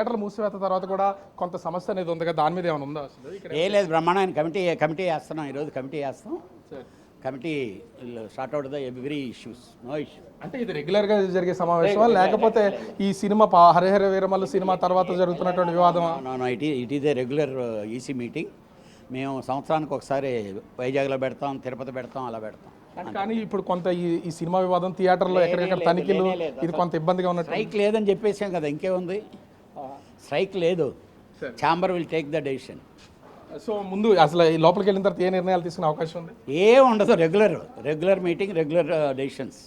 థియేటర్లు మూసివేత తర్వాత కూడా కొంత సమస్య అనేది ఉంది కదా, దాని మీద ఏమైనా ఉందా అసలు ఇక్కడ? ఏ లేదు, బ్రహ్మాండమైన కమిటీ వేస్తున్నాం. ఈరోజు కమిటీ వేస్తాం. Committee short out the every issues, no issue. అంటే ఇది రెగ్యులర్ గా జరిగే సమావేశమా లేకపోతే ఈ సినిమా హరిహర వీరమల్లు సినిమా తర్వాత జరుగుతున్నటువంటి వివాదమా? It is a regular EC meeting. మేము సంవత్సరానికి ఒకసారి వైజాగ్లో పెడతాం, తిరుపతి పెడతాం, అలా పెడతాం. కానీ ఇప్పుడు కొంత ఈ సినిమా వివాదం థియేటర్లో ఎక్కడెక్కడ తనిఖీలు ఇది కొంత ఇబ్బందిగా ఉన్నట్టు. స్ట్రైక్ లేదని చెప్పేసాం కదా, ఇంకేముంది? స్ట్రైక్ లేదు. Chamber will take the decision. So ముందు అసలు ఈ లోపలికి వెళ్ళిన తర్వాత ఏ నిర్ణయాలు తీసుకునే అవకాశం ఉంది? ఏం ఉండదు, regular meeting, regular decisions.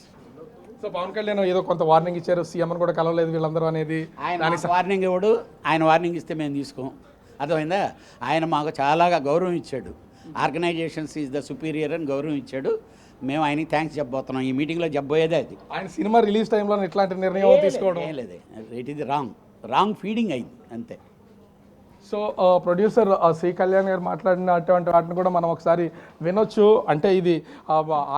So Pavan Kalyan ఏదో కొంత వార్నింగ్ ఇచ్చారు, సీఎం కూడా కలవలేదు వీళ్ళందరూ అనేది. ఆయన వార్నింగ్ ఇవ్వడు. ఆయన వార్నింగ్ ఇస్తే మేము తీసుకోం. అర్థమైందా? ఆయన మాకు చాలా గౌరవం ఇచ్చాడు. ఆర్గనైజేషన్స్ ఈజ్ ద సుపీరియర్ అని గౌరవం ఇచ్చాడు. మేము ఆయనకి థ్యాంక్స్ చెప్పబోతున్నాం. ఈ మీటింగ్లో చెప్పబోయేదే అది. ఆయన సినిమా రిలీజ్ టైంలో ఇట్లాంటి నిర్ణయం తీసుకోవడం ఏం లేదు. ఇట్ ఈజ్ రాంగ్ ఫీడింగ్ అయింది అంతే. సో ప్రొడ్యూసర్ సి కళ్యాణ్ గారు మాట్లాడినటువంటి వాటిని కూడా మనం ఒకసారి వినొచ్చు. అంటే ఇది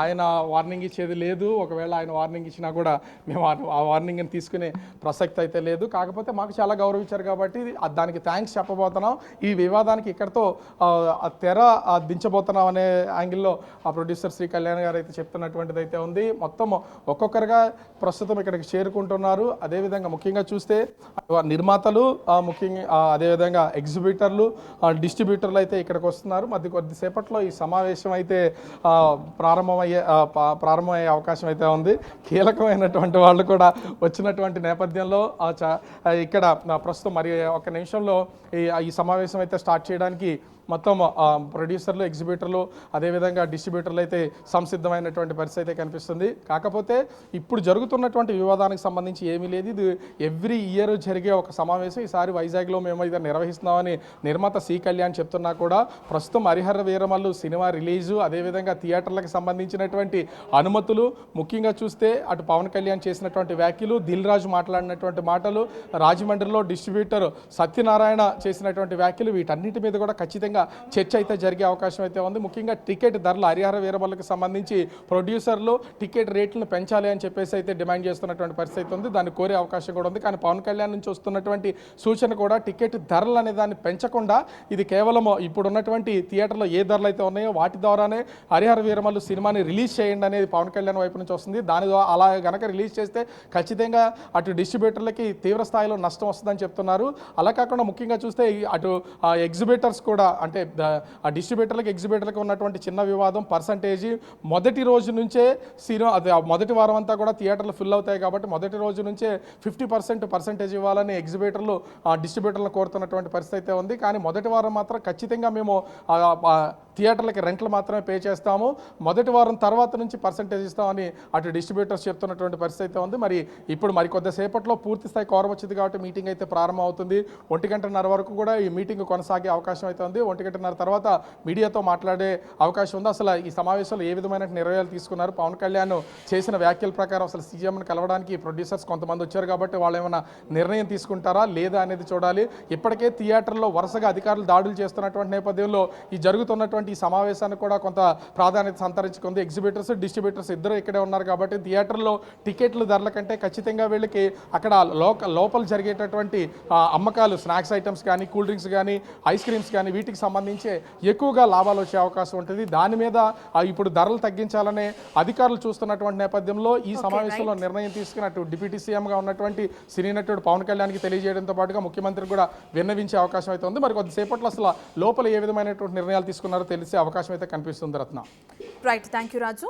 ఆయన వార్నింగ్ ఇచ్చేది లేదు, ఒకవేళ ఆయన వార్నింగ్ ఇచ్చినా కూడా మేము ఆ వార్నింగ్ని తీసుకునే ప్రసక్తి అయితే లేదు. కాకపోతే మాకు చాలా గౌరవించారు కాబట్టి దానికి థ్యాంక్స్ చెప్పబోతున్నాం. ఈ వివాదానికి ఇక్కడితో తెర దించబోతున్నాం అనే యాంగిల్లో ఆ ప్రొడ్యూసర్ శ్రీ కళ్యాణ్ గారు అయితే చెప్తున్నటువంటిది అయితే ఉంది. మొత్తం ఒక్కొక్కరుగా ప్రస్తుతం ఇక్కడికి చేరుకుంటున్నారు. అదేవిధంగా ముఖ్యంగా చూస్తే నిర్మాతలు, ముఖ్యంగా అదేవిధంగా ఎగ్జిబిటర్లు, డిస్ట్రిబ్యూటర్లు అయితే ఇక్కడికి వస్తున్నారు. కొద్దిసేపట్లో ఈ సమావేశం అయితే ప్రారంభమయ్యే అవకాశం అయితే ఉంది. కీలకమైనటువంటి వాళ్ళు కూడా వచ్చినటువంటి నేపథ్యంలో ఇక్కడ ప్రస్తుతం మరి ఒక నిమిషంలో ఈ సమావేశం అయితే స్టార్ట్ చేయడానికి మొత్తం ప్రొడ్యూసర్లు, ఎగ్జిబిటర్లు, అదేవిధంగా డిస్ట్రిబ్యూటర్లు అయితే సంసిద్ధమైనటువంటి పరిస్థితి అయితే కనిపిస్తుంది. కాకపోతే ఇప్పుడు జరుగుతున్నటువంటి వివాదానికి సంబంధించి ఏమీ లేదు. ఇది ఎవ్రీ ఇయర్ జరిగే ఒక సమావేశం. ఈసారి వైజాగ్లో మేము అయితే నిర్వహిస్తున్నామని నిర్మాత సి కళ్యాణ్ చెప్తున్నా కూడా ప్రస్తుతం హరిహర వీరమల్లు సినిమా రిలీజు, అదేవిధంగా థియేటర్లకు సంబంధించినటువంటి అనుమతులు, ముఖ్యంగా చూస్తే అటు పవన్ కళ్యాణ్ చేసినటువంటి వ్యాఖ్యలు, దిల్ రాజు మాట్లాడినటువంటి మాటలు, రాజమండ్రిలో డిస్ట్రిబ్యూటర్ సత్యనారాయణ చేసినటువంటి వ్యాఖ్యలు, వీటన్నిటి మీద కూడా ఖచ్చితంగా చర్చ అయితే జరిగే అవకాశం అయితే ఉంది. ముఖ్యంగా టికెట్ ధరలు, హరిహర వీరమల్లుకి సంబంధించి ప్రొడ్యూసర్లు టికెట్ రేట్లను పెంచాలి అని చెప్పేసి అయితే డిమాండ్ చేస్తున్నటువంటి పరిస్థితి ఉంది. దాన్ని కోరే అవకాశం కూడా ఉంది. కానీ పవన్ కళ్యాణ్ నుంచి వస్తున్నటువంటి సూచన కూడా టికెట్ ధరలు అనే దాన్ని పెంచకుండా ఇది కేవలం ఇప్పుడు ఉన్నటువంటి థియేటర్లో ఏ ధరలు అయితే ఉన్నాయో వాటి ద్వారానే హరిహర వీరమల్లు సినిమాని రిలీజ్ చేయండి అనేది పవన్ కళ్యాణ్ వైపు నుంచి వస్తుంది. దాని ద్వారా అలా గనక రిలీజ్ చేస్తే ఖచ్చితంగా అటు డిస్ట్రిబ్యూటర్లకి తీవ్ర స్థాయిలో నష్టం వస్తుందని చెప్తున్నారు. అలా కాకుండా ముఖ్యంగా చూస్తే అటు ఎగ్జిబిటర్స్ కూడా, అంటే ఆ డిస్ట్రిబ్యూటర్లకు ఎగ్జిబిటర్లకు ఉన్నటువంటి చిన్న వివాదం పర్సంటేజీ మొదటి రోజు నుంచే సినిమా, అది మొదటి వారం అంతా కూడా థియేటర్లు ఫుల్ అవుతాయి కాబట్టి మొదటి రోజు నుంచే 50% పర్సంటేజ్ ఇవ్వాలని ఎగ్జిబిటర్లు డిస్ట్రిబ్యూటర్లను కోరుతున్నటువంటి పరిస్థితి అయితే ఉంది. కానీ మొదటి వారం మాత్రం ఖచ్చితంగా మేము థియేటర్లకి రెంట్లు మాత్రమే పే చేస్తాము, మొదటి వారం తర్వాత నుంచి పర్సంటేజ్ ఇస్తామని అటు డిస్ట్రిబ్యూటర్స్ చెప్తున్నటువంటి పరిస్థితి అయితే ఉంది. మరి ఇప్పుడు మరి కొద్దిసేపట్లో పూర్తి స్థాయి కోరం వచ్చింది కాబట్టి మీటింగ్ అయితే ప్రారంభం అవుతుంది. 1:30 వరకు కూడా ఈ మీటింగ్ కొనసాగే అవకాశం అయితే ఉంది. 1:30 తర్వాత మీడియాతో మాట్లాడే అవకాశం ఉంది. అసలు ఈ సమావేశంలో ఏ విధమైన నిర్ణయాలు తీసుకున్నారు, పవన్ కళ్యాణ్ చేసిన వ్యాఖ్యల ప్రకారం అసలు సీఎంని కలవడానికి ప్రొడ్యూసర్స్ కొంతమంది వచ్చారు కాబట్టి వాళ్ళు ఏమైనా నిర్ణయం తీసుకుంటారా లేదా అనేది చూడాలి. ఇప్పటికే థియేటర్లో వరుసగా అధికారులు దాడులు చేస్తున్నటువంటి నేపథ్యంలో ఈ జరుగుతున్నటువంటి ఈ సమావేశానికి కూడా కొంత ప్రాధాన్యత సంతరించుకుంది. ఎగ్జిబిటర్స్, డిస్ట్రిబ్యూటర్స్ ఇద్దరు ఇక్కడే ఉన్నారు కాబట్టి థియేటర్లో టికెట్ల ధరల కంటే ఖచ్చితంగా వీళ్ళకి అక్కడ లోపల జరిగేటటువంటి అమ్మకాలు, స్నాక్స్ ఐటమ్స్ కానీ, కూల్ డ్రింక్స్ కానీ, ఐస్ క్రీమ్స్ కానీ వీటికి సంబంధించి ఎక్కువగా లాభాలు వచ్చే అవకాశం ఉంటుంది. దాని మీద ఇప్పుడు ధరలు తగ్గించాలనే అధికారులు చూస్తున్నటువంటి నేపథ్యంలో ఈ సమావేశంలో నిర్ణయం తీసుకున్నట్టు డిప్యూటీ సీఎంగా ఉన్నటువంటి సినీ నటుడు పవన్ కళ్యాణ్కి తెలియజేయడంతో పాటుగా ముఖ్యమంత్రి కూడా విన్నవించే అవకాశం అయితే ఉంది. మరి కొద్దిసేపట్లో అసలు లోపల ఏ విధమైనటువంటి నిర్ణయాలు తీసుకున్నారో తెలిసే అవకాశం అయితే కనిపిస్తుంది. Ratna. Right, thank you Raju.